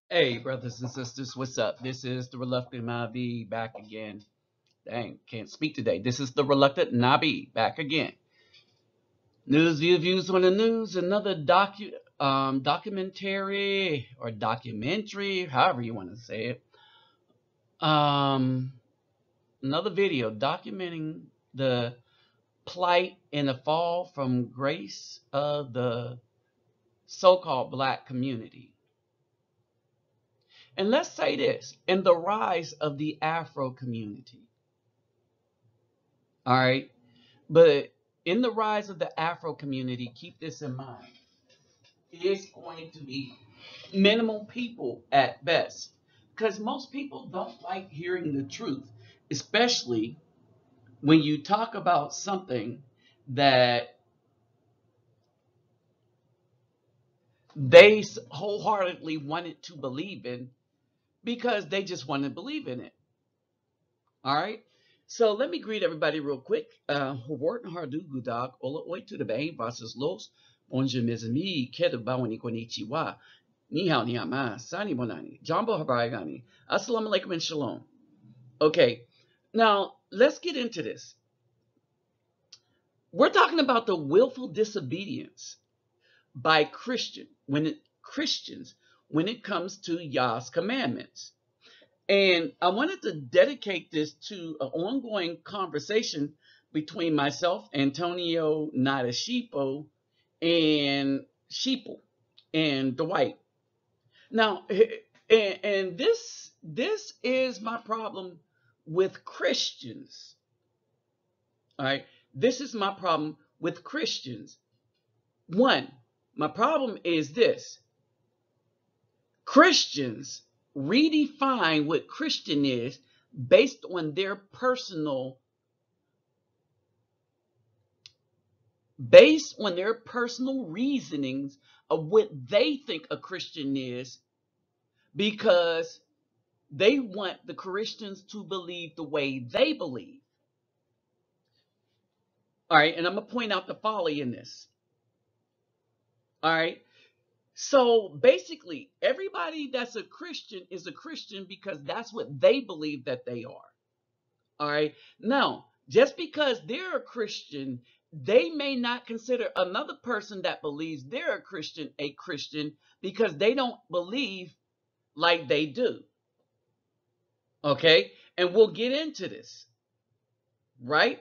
Hey, brothers and sisters, what's up? This is the Reluctant Nabi back again. Dang, can't speak today. This is the Reluctant Nabi back again. News, views on the news. Another documentary or documentary, however you want to say it. Um, Another video documenting the plight and the fall from grace of the so-called black community. And let's say this, and the rise of the Afro community. All right. But in the rise of the Afro community, keep this in mind. It's going to be minimal people at best. Because most people don't like hearing the truth, especially when you talk about something that they wholeheartedly wanted to believe in because they just want to believe in it. All right. So let me greet everybody real quick. Howard Hardugu dog, Ola Oi to the Bang versus Los. Bonjour mes amis, Kedu Bawani Konnichiwa. Ni hao ni ama, Sani Bonani, Jambo Habarigani, Assalamu alaikum and Shalom. Okay, now let's get into this. We're talking about the willful disobedience by Christians when it comes to Yah's commandments. And I wanted to dedicate this to an ongoing conversation between myself, Antonio Nadashipo, and Sheeple and Dwight. Now, and this is my problem with Christians. All right, this is my problem with Christians. One, my problem is this: Christians redefine what Christian is based on their personal reasonings of what they think a Christian is, because they want the Christians to believe the way they believe. All right, and I'm going to point out the folly in this. All right, so basically, everybody that's a Christian is a Christian because that's what they believe that they are. All right, now, just because they're a Christian, they may not consider another person that believes they're a Christian because they don't believe like they do. Okay, and we'll get into this, right?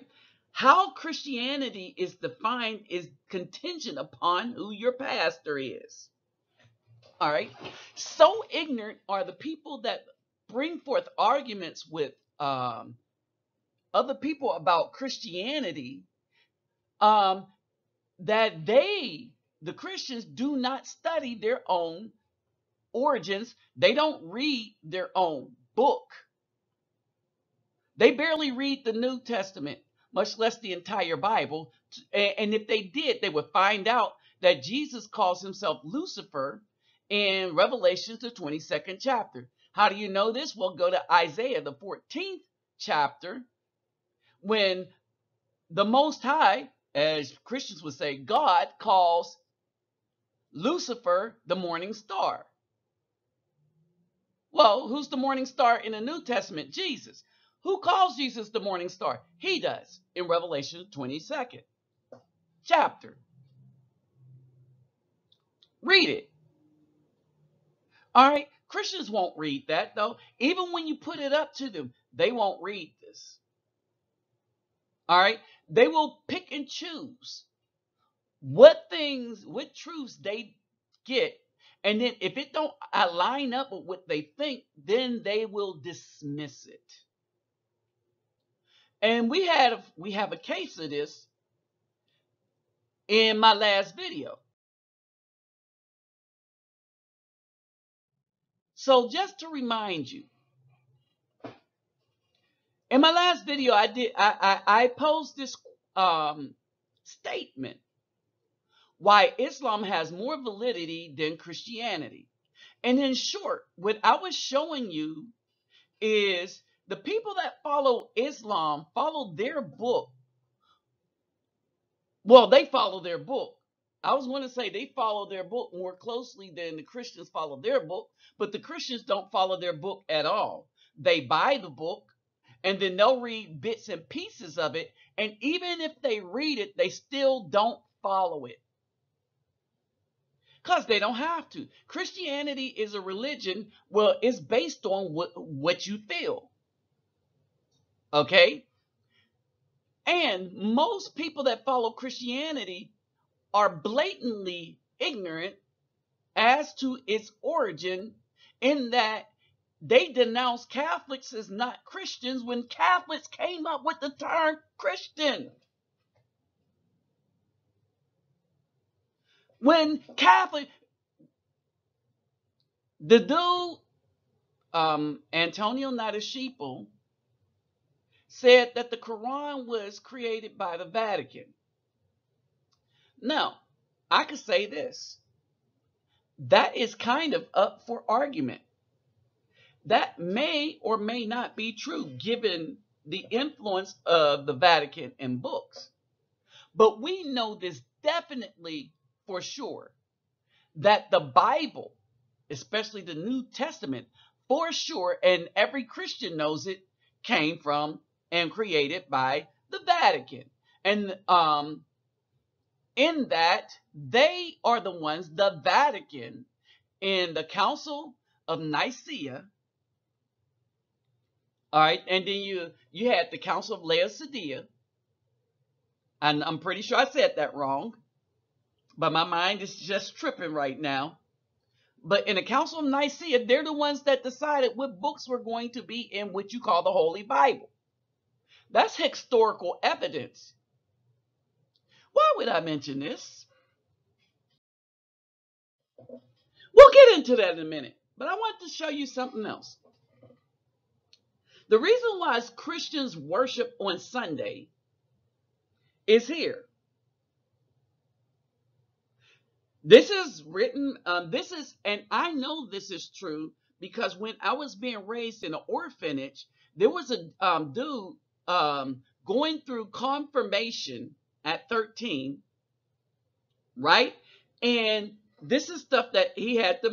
How Christianity is defined is contingent upon who your pastor is. All right. So ignorant are the people that bring forth arguments with other people about Christianity, that the Christians, do not study their own origins. They don't read their own book. They barely read the New Testament, much less the entire Bible. And if they did, they would find out that Jesus calls himself Lucifer in Revelation, the 22nd chapter. How do you know this? Well, go to Isaiah, the 14th chapter, when the Most High, as Christians would say, God calls Lucifer the morning star. Well, who's the morning star in the New Testament? Jesus. Who calls Jesus the morning star? He does in Revelation 22nd chapter. Read it. All right. Christians won't read that, though. Even when you put it up to them, they won't read this. All right. They will pick and choose what truths they get. And then if it don't line up with what they think, then they will dismiss it. And we have a case of this in my last video. So just to remind you, in my last video, I posed this statement: why Islam has more validity than Christianity. And in short, what I was showing you is the people that follow Islam follow their book. Well, they follow their book. I was going to say they follow their book more closely than the Christians follow their book, but the Christians don't follow their book at all. They buy the book and then they'll read bits and pieces of it. And even if they read it, they still don't follow it because they don't have to. Christianity is a religion, well, it's based on what you feel. Okay? And most people that follow Christianity are blatantly ignorant as to its origin, in that they denounce Catholics as not Christians when Catholics came up with the term Christian. When Catholic, the dude, Antonio Nadasheepel, said that the Quran was created by the Vatican. Now, I could say this. That is kind of up for argument. That may or may not be true given the influence of the Vatican in books. But we know this definitely for sure, that the Bible, especially the New Testament, for sure, and every Christian knows it, came from and created by the Vatican. And in that, they are the ones, the Vatican, in the Council of Nicaea. All right, and then you had the Council of Laodicea, and I'm pretty sure I said that wrong, but my mind is just tripping right now. But in the Council of Nicaea, they're the ones that decided what books were going to be in what you call the Holy Bible. That's historical evidence. Why would I mention this? We'll get into that in a minute, but I want to show you something else. The reason why Christians worship on Sunday is here. This is written, and I know this is true because when I was being raised in an orphanage, there was a dude going through confirmation at 13, right? And this is stuff that he had to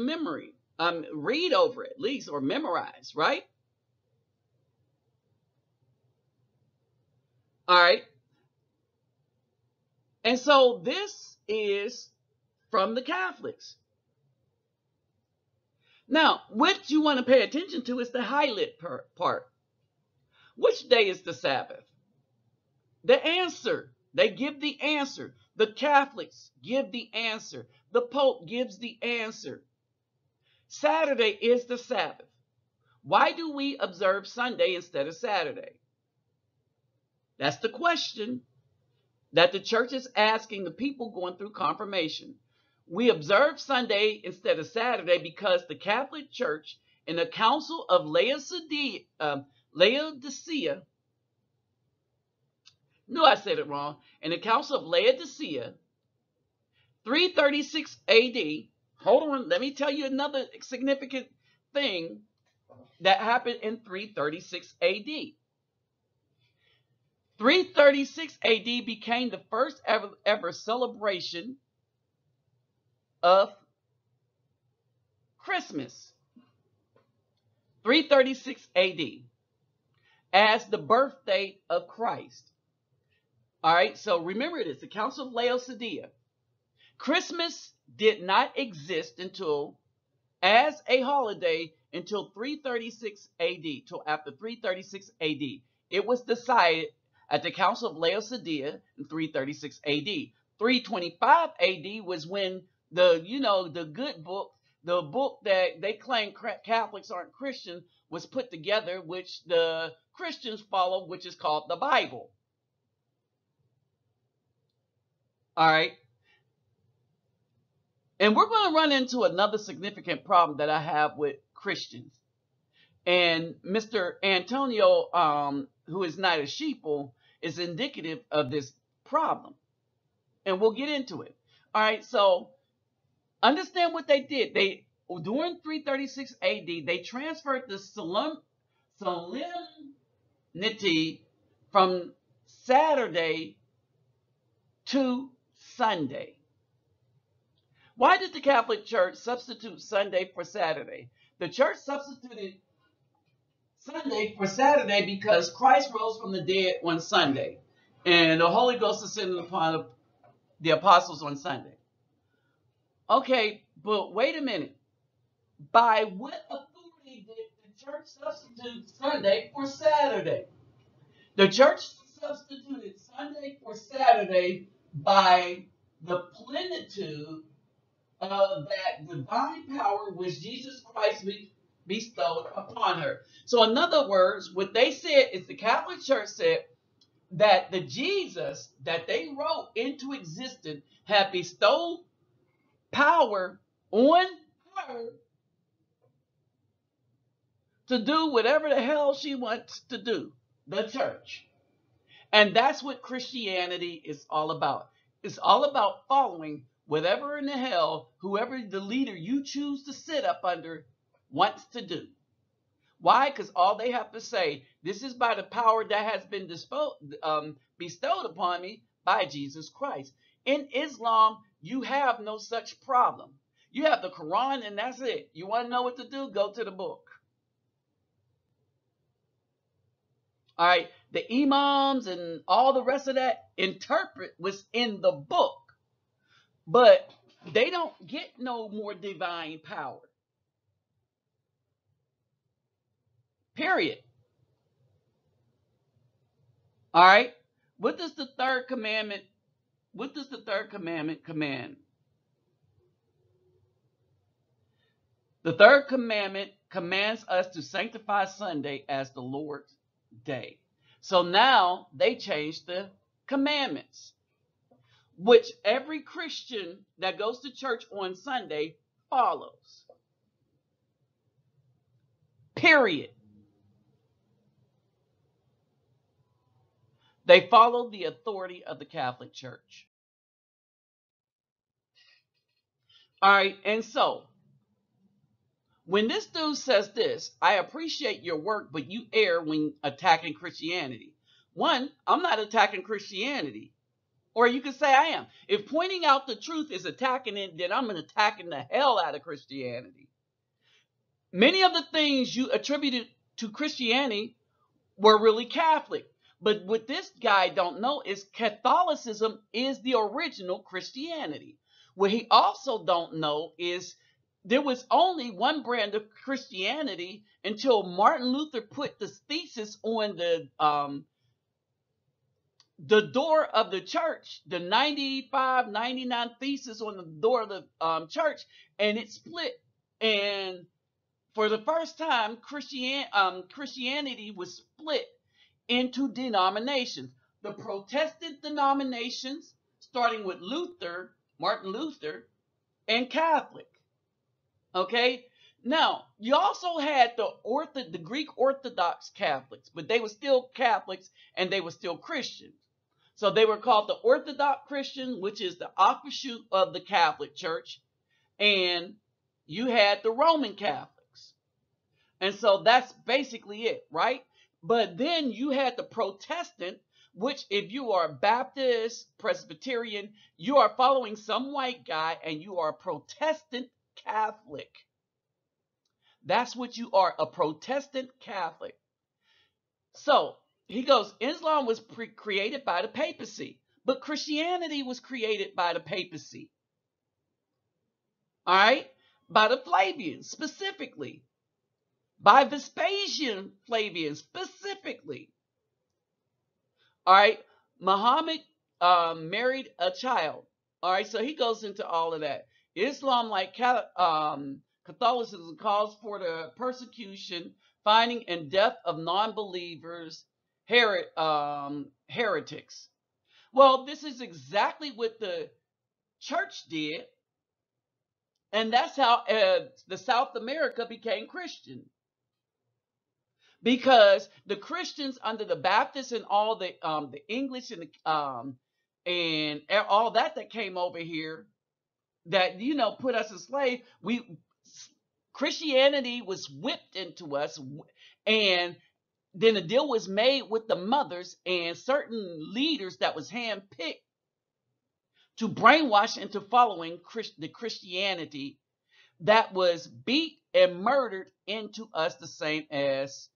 read over at least, or memorize, right? All right. And so this is from the Catholics. Now, what you want to pay attention to is the highlight part. Which day is the Sabbath? The answer. They give the answer. The Catholics give the answer. The Pope gives the answer. Saturday is the Sabbath. Why do we observe Sunday instead of Saturday? That's the question that the church is asking the people going through confirmation. We observe Sunday instead of Saturday because the Catholic Church in the Council of Laodicea, no, I said it wrong. In the Council of Laodicea, 336 AD, hold on, let me tell you another significant thing that happened in 336 AD. 336 AD became the first ever celebration of Christmas. 336 AD as the birthday of Christ. All right, so remember this, the Council of Laodicea. Christmas did not exist as a holiday until 336 AD, till after 336 AD. It was decided at the Council of Laodicea in 336 AD. 325 AD was when the good book, the book that they claim Catholics aren't Christian, was put together, which the Christians follow, which is called the Bible. All right. And we're going to run into another significant problem that I have with Christians. And Mr. Antonio, who is not a sheeple, is indicative of this problem. And we'll get into it. All right, so understand what they did. During 336 AD, they transferred the solemnity from Saturday to Sunday. Why did the Catholic Church substitute Sunday for Saturday? The church substituted Sunday for Saturday because Christ rose from the dead on Sunday, and the Holy Ghost descended upon the apostles on Sunday. Okay, but wait a minute. By what authority did the church substitute Sunday for Saturday? The church substituted Sunday for Saturday by the plenitude of that divine power which Jesus Christ bestowed upon her. So, in other words, what they said is the Catholic Church said that the Jesus that they wrote into existence had bestowed power on her to do whatever the hell she wants to do, the church. And that's what Christianity is all about. It's all about following whatever in the hell, whoever the leader you choose to sit up under wants to do. Why? Because all they have to say, this is by the power that has been bestowed upon me by Jesus Christ. In Islam, you have no such problem. You have the Quran and that's it. You want to know what to do? Go to the book. All right, the imams and all the rest of that interpret what's in the book, but they don't get no more divine power. Period. All right. What does the third commandment? What does the third commandment command? The third commandment commands us to sanctify Sunday as the Lord's day. So now they changed the commandments, which every Christian that goes to church on Sunday follows. Period. They follow the authority of the Catholic Church. All right, and so when this dude says this, I appreciate your work, but you err when attacking Christianity. One, I'm not attacking Christianity. Or you could say I am. If pointing out the truth is attacking it, then I'm attacking the hell out of Christianity. Many of the things you attributed to Christianity were really Catholic. But what this guy don't know is Catholicism is the original Christianity. What he also don't know is there was only one brand of Christianity until Martin Luther put the thesis on the door of the church, the 95, 99 thesis on the door of the church, and it split. And for the first time, Christianity was split into denominations. The Protestant denominations, starting with Luther, Martin Luther, and Catholic. Okay? Now, you also had the Greek Orthodox Catholics, but they were still Catholics and they were still Christians. So they were called the Orthodox Christian, which is the offshoot of the Catholic Church. And you had the Roman Catholics. And so that's basically it, right? But then you had the Protestant, which if you are Baptist, Presbyterian, you are following some white guy and you are a Protestant Catholic. That's what you are, a Protestant Catholic. So he goes, Islam was created by the papacy, but Christianity was created by the papacy. All right? By the Flavians specifically. By Vespasian Flavian specifically. All right? Muhammad married a child. All right? So he goes into all of that. Islam, like Catholicism, calls for the persecution, finding, and death of non-believers, heretics. Well, this is exactly what the church did, and that's how the South America became Christian. Because the Christians under the Baptists and all the English and all that came over here, that put us as slaves. Christianity was whipped into us, and then a deal was made with the mothers and certain leaders that was handpicked to brainwash into following the Christianity that was beat and murdered into us, the same as,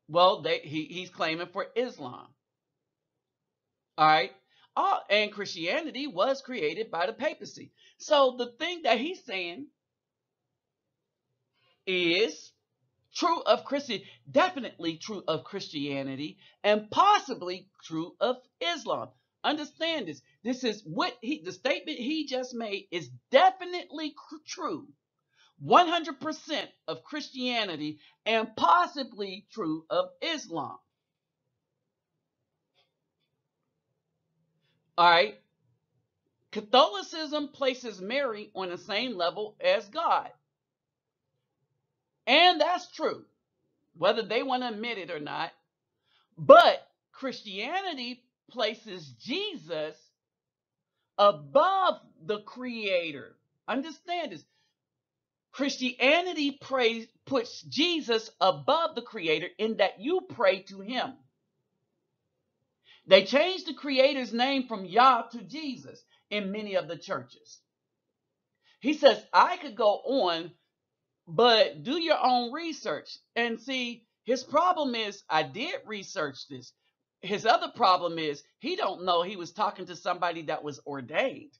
well, he's claiming for Islam. All right. And Christianity was created by the papacy. So the thing that he's saying is true of Christianity, definitely true of Christianity, and possibly true of Islam. Understand this. This is what the statement he just made is definitely true. 100% of Christianity and possibly true of Islam. All right. Catholicism places Mary on the same level as God. And that's true, whether they want to admit it or not. But Christianity places Jesus above the Creator. Understand this. Christianity puts Jesus above the Creator in that you pray to him. They changed the Creator's name from Yah to Jesus in many of the churches. He says, I could go on, but do your own research. And see, his problem is, I did research this. His other problem is, he don't know he was talking to somebody that was ordained.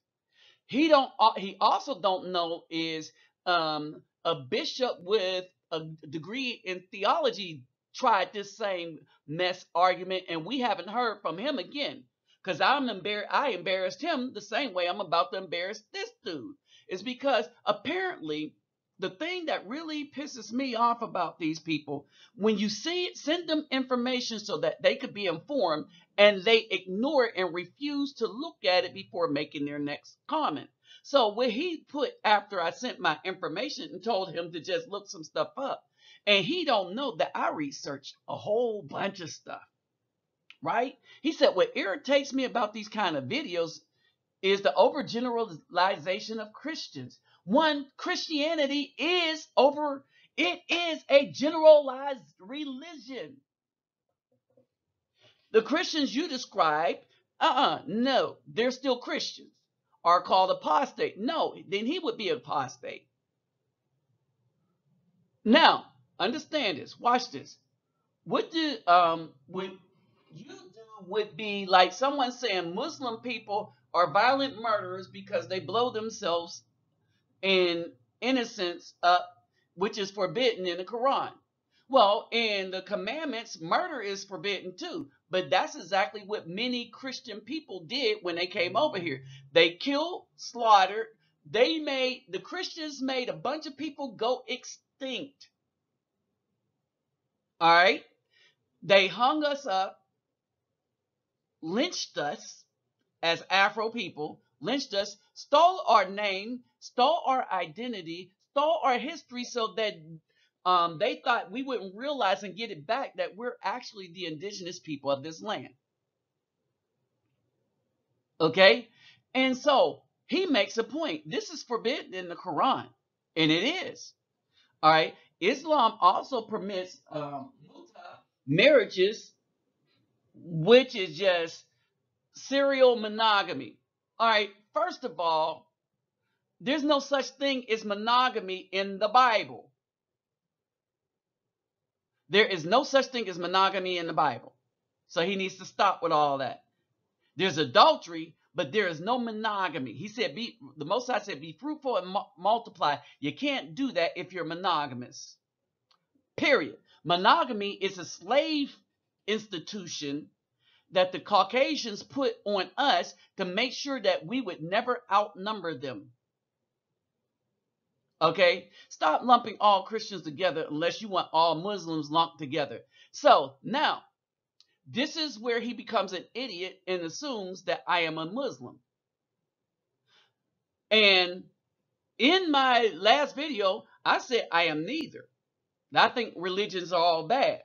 He also don't know is a bishop with a degree in theology tried this same mess argument, and we haven't heard from him again. Because I embarrassed him the same way I'm about to embarrass this dude. It's because apparently the thing that really pisses me off about these people, when you see it, send them information so that they could be informed, and they ignore it and refuse to look at it before making their next comment. So what he put after I sent my information and told him to just look some stuff up, and he don't know that I researched a whole bunch of stuff, right? He said, what irritates me about these kind of videos is the overgeneralization of Christians. One, Christianity is a generalized religion. The Christians you describe, no, they're still Christians. Are called apostate. No, then he would be apostate. Now, understand this. Watch this. What you do would be like someone saying Muslim people are violent murderers because they blow themselves in innocence up, which is forbidden in the Quran. Well, in the commandments, murder is forbidden too. But that's exactly what many Christian people did when they came over here. They killed, slaughtered. The Christians made a bunch of people go extinct. All right? They hung us up, lynched us as Afro people, lynched us, stole our name, stole our identity, stole our history so that they thought we wouldn't realize and get it back that we're actually the indigenous people of this land. Okay? And so he makes a point. This is forbidden in the Quran. And it is. All right? Islam also permits marriages, which is just serial monogamy. All right? First of all, there's no such thing as monogamy in the Bible. There is no such thing as monogamy in the Bible. So he needs to stop with all that. There's adultery, but there is no monogamy. He said, the Most High said, be fruitful and multiply. You can't do that if you're monogamous. Period. Monogamy is a slave institution that the Caucasians put on us to make sure that we would never outnumber them. Okay? Stop lumping all Christians together unless you want all Muslims lumped together. So now, this is where he becomes an idiot and assumes that I am a Muslim. And in my last video, I said I am neither. I think religions are all bad,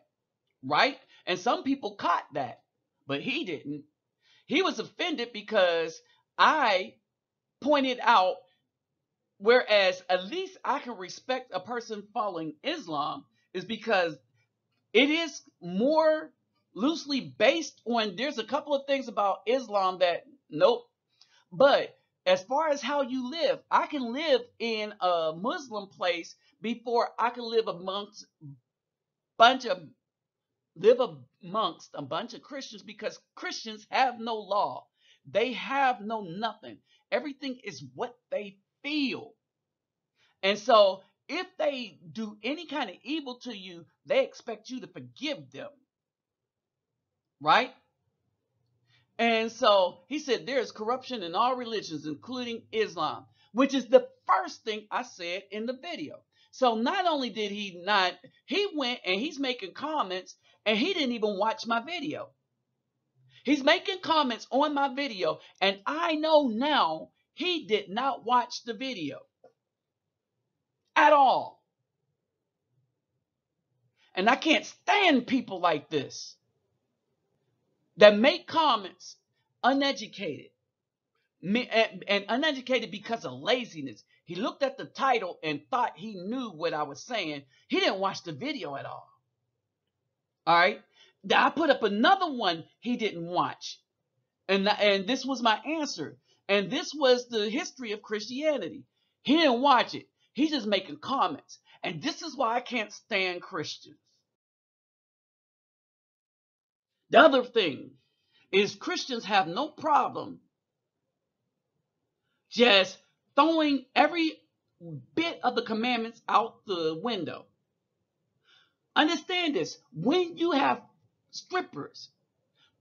right? And some people caught that, but he didn't. He was offended because I pointed out, whereas at least I can respect a person following Islam, is because it is more loosely based on, there's a couple of things about Islam that, nope. But as far as how you live, I can live in a Muslim place before I can bunch of live amongst a bunch of Christians, because Christians have no law. They have no nothing. Everything is what they feel. And so if they do any kind of evil to you, they expect you to forgive them. Right? And so he said there is corruption in all religions, including Islam, which is the first thing I said in the video. So not only did he not, he went and he's making comments and he didn't even watch my video. He's making comments on my video, and I know now he did not watch the video at all. And I can't stand people like this that make comments uneducated. And uneducated because of laziness. He looked at the title and thought he knew what I was saying. He didn't watch the video at all. All right. I put up another one he didn't watch. And this was my answer. And this was the history of Christianity. He didn't watch it. He's just making comments. And this is why I can't stand Christians. The other thing is Christians have no problem just throwing every bit of the commandments out the window. Understand this. When you have strippers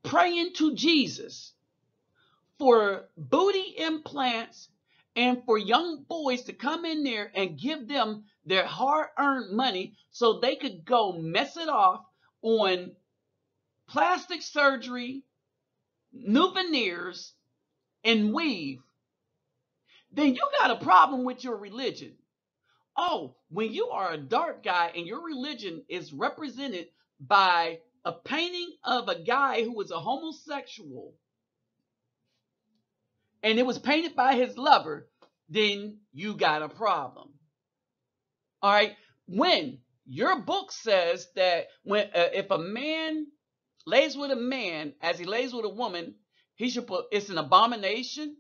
praying to Jesus for booty implants and for young boys to come in there and give them their hard-earned money so they could go mess it off on plastic surgery, new veneers, and weave, then you got a problem with your religion. Oh, when you are a dark guy and your religion is represented by a painting of a guy who was a homosexual and it was painted by his lover, then you got a problem. All right. When your book says that when if a man lays with a man as he lays with a woman, he should put it's an abomination.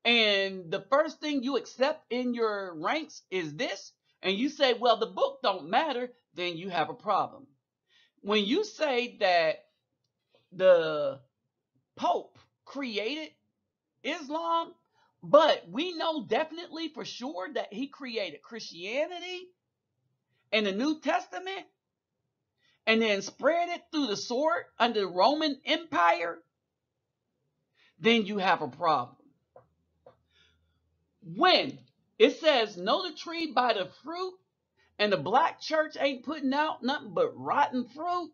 And the first thing you accept in your ranks is this, and you say, well, the book don't matter, then you have a problem. When you say that the Pope created Islam, but we know definitely for sure that he created Christianity and the New Testament and then spread it through the sword under the Roman Empire, then you have a problem. When it says know the tree by the fruit, and the black church ain't putting out nothing but rotten fruit,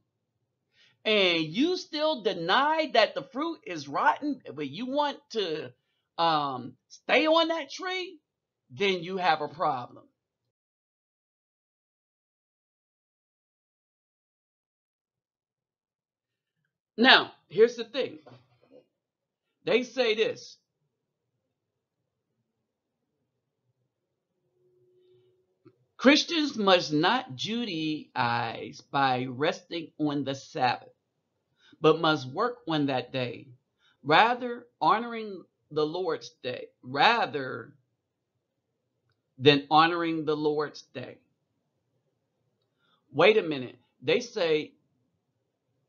and you still deny that the fruit is rotten, but you want to stay on that tree, then you have a problem. Now, here's the thing. They say this. Christians must not Judaize by resting on the Sabbath, but must work on that day, rather honoring the Lord's day, rather than honoring the Lord's day. Wait a minute. They say,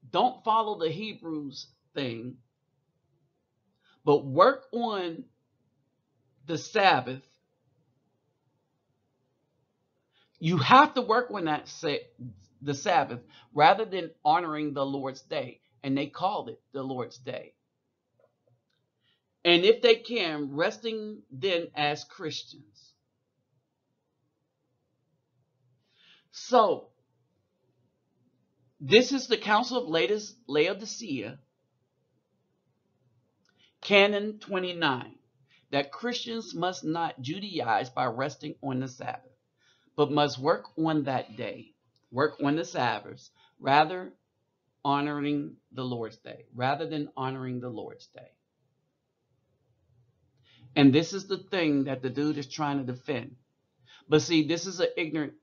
don't follow the Hebrews thing, but work on the Sabbath. You have to work on the Sabbath rather than honoring the Lord's day. And they called it the Lord's day. And if they can, resting then as Christians. So, this is the Council of Laodicea, Canon 29, that Christians must not Judaize by resting on the Sabbath, but must work on that day, work on the Sabbaths, rather honoring the Lord's day, rather than honoring the Lord's day. And this is the thing that the dude is trying to defend. But see, this is an ignorant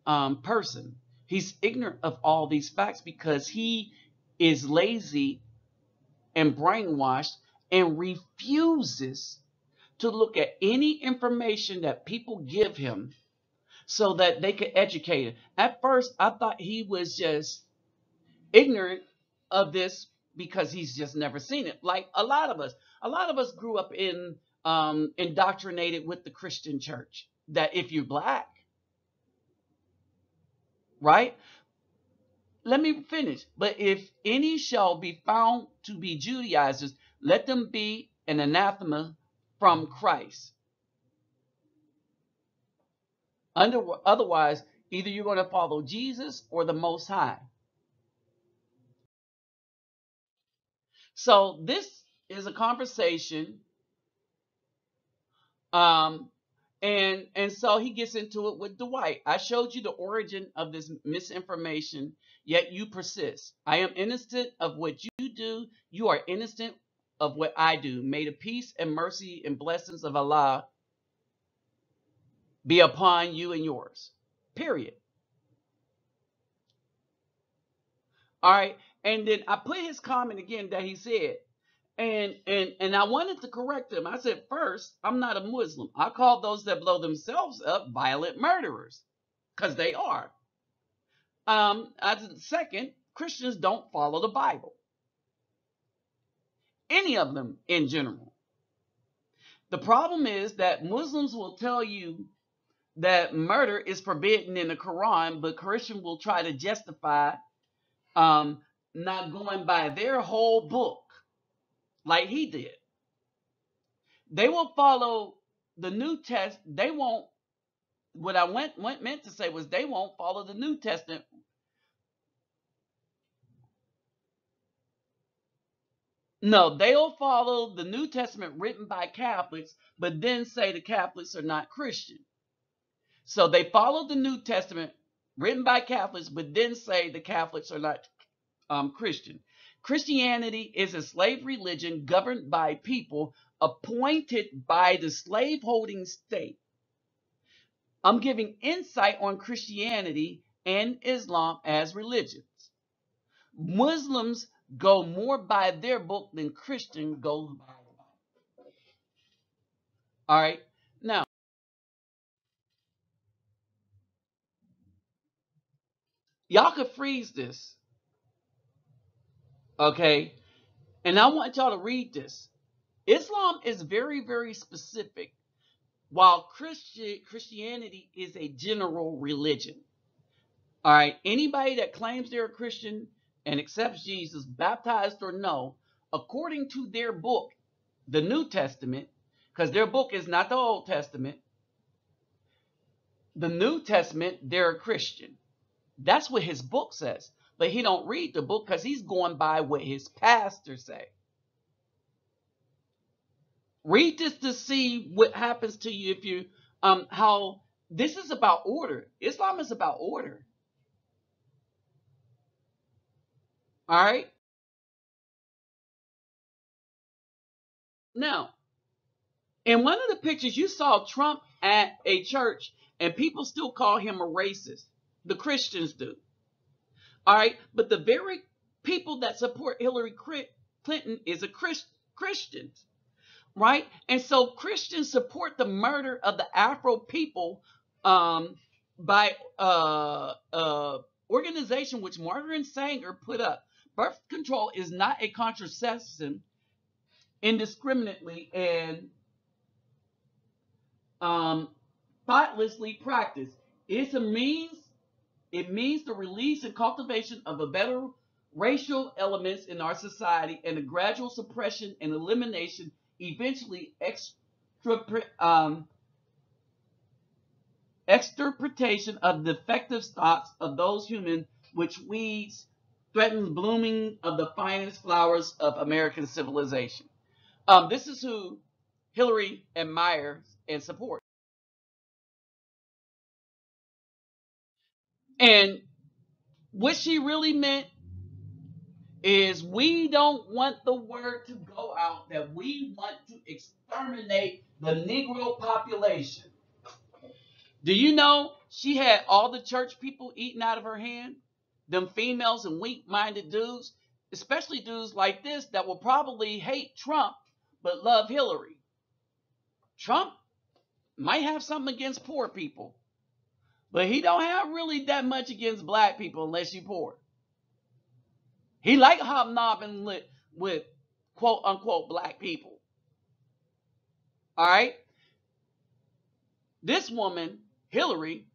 person. He's ignorant of all these facts because he is lazy and brainwashed and refuses to look at any information that people give him so that they could educate him. At first, I thought he was just ignorant of this because he's just never seen it. Like a lot of us. A lot of us grew up in indoctrinated with the Christian church that if you're black, right? Let me finish. But if any shall be found to be Judaizers, let them be an anathema from Christ. Otherwise, either you're going to follow Jesus or the Most High. So this is a conversation, um, and so he gets into it with Dwight. I showed you the origin of this misinformation, yet you persist. I am innocent of what you do. You are innocent of what I do. May the peace and mercy and blessings of Allah be upon you and yours. Period. All right. And then I put his comment again that he said, and I wanted to correct him. I said, first, I'm not a Muslim. I call those that blow themselves up violent murderers, because they are. Second, Christians don't follow the Bible. Any of them in general. The problem is that Muslims will tell you that murder is forbidden in the Quran, but Christians will try to justify not going by their whole book like he did. They will follow the New Testament. They won't. What I meant to say was they won't follow the New Testament. No, they'll follow the New Testament written by Catholics, but then say the Catholics are not Christian. So they follow the New Testament written by Catholics, but then say the Catholics are not Christian. Christianity is a slave religion governed by people appointed by the slaveholding state. I'm giving insight on Christianity and Islam as religions. Muslims go more by their book than Christians go by the Bible. All right. Now, y'all could freeze this. Okay. And I want y'all to read this. Islam is very, very specific, while Christianity is a general religion. All right. Anybody that claims they're a Christian and accepts Jesus, baptized or no, according to their book, the New Testament, because their book is not the Old Testament, the New Testament, they're a Christian. That's what his book says. But he don't read the book because he's going by what his pastor say. Read this to see what happens to you if you how this is about order. Islam is about order. All right. Now, in one of the pictures, you saw Trump at a church, and people still call him a racist. The Christians do. All right. But the very people that support Hillary Clinton is a Christians. Right? And so Christians support the murder of the Afro people by organization which Margaret Sanger put up. Birth control is not a contraception indiscriminately and thoughtlessly practiced. It's a means. It means the release and cultivation of a better racial elements in our society and the gradual suppression and elimination, eventually extirpation of defective stocks of those human which weeds threaten blooming of the finest flowers of American civilization. This is who Hillary admires and supports. And what she really meant is we don't want the word to go out that we want to exterminate the Negro population. Do you know she had all the church people eating out of her hand? Them females and weak-minded dudes, especially dudes like this that will probably hate Trump but love Hillary. Trump might have something against poor people, but he don't have really that much against black people unless you poor. He like hobnobbing with quote unquote black people. All right. This woman, Hillary,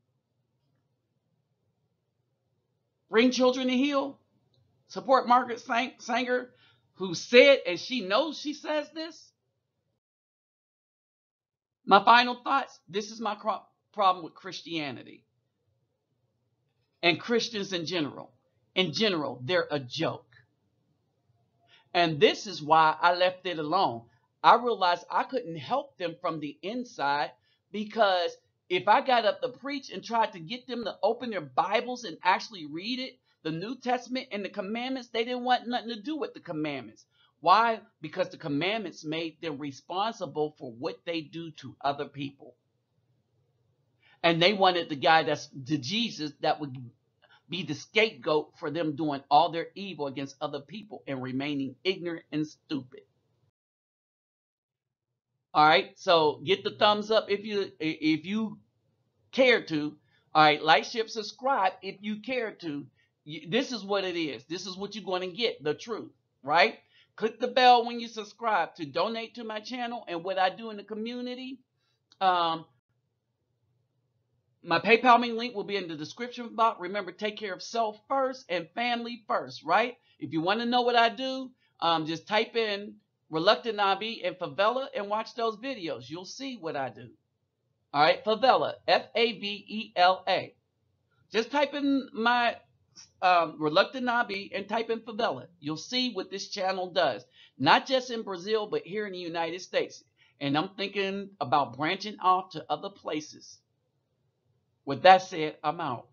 bring children to heal, support Margaret Sanger, who said, and she knows she says this. My final thoughts, this is my problem with Christianity and Christians in general. In general, they're a joke. And this is why I left it alone. I realized I couldn't help them from the inside, because if I got up to preach and tried to get them to open their Bibles and actually read it, the New Testament and the commandments, they didn't want nothing to do with the commandments. Why? Because the commandments made them responsible for what they do to other people. And they wanted the guy that's the Jesus that would be the scapegoat for them doing all their evil against other people and remaining ignorant and stupid. All right, so get the thumbs up if you care to. All right, like, share, subscribe if you care to. This is what it is. This is what you're going to get, the truth, right? Click the bell when you subscribe to donate to my channel and what I do in the community. My PayPal link will be in the description box. Remember, take care of self first and family first, right? If you want to know what I do, just type in Reluctant Nabi and Favela and watch those videos. You'll see what I do. All right, Favela, Favela. Just type in my Reluctant Nabi and type in Favela. You'll see what this channel does. Not just in Brazil, but here in the United States. And I'm thinking about branching off to other places. With that said, I'm out.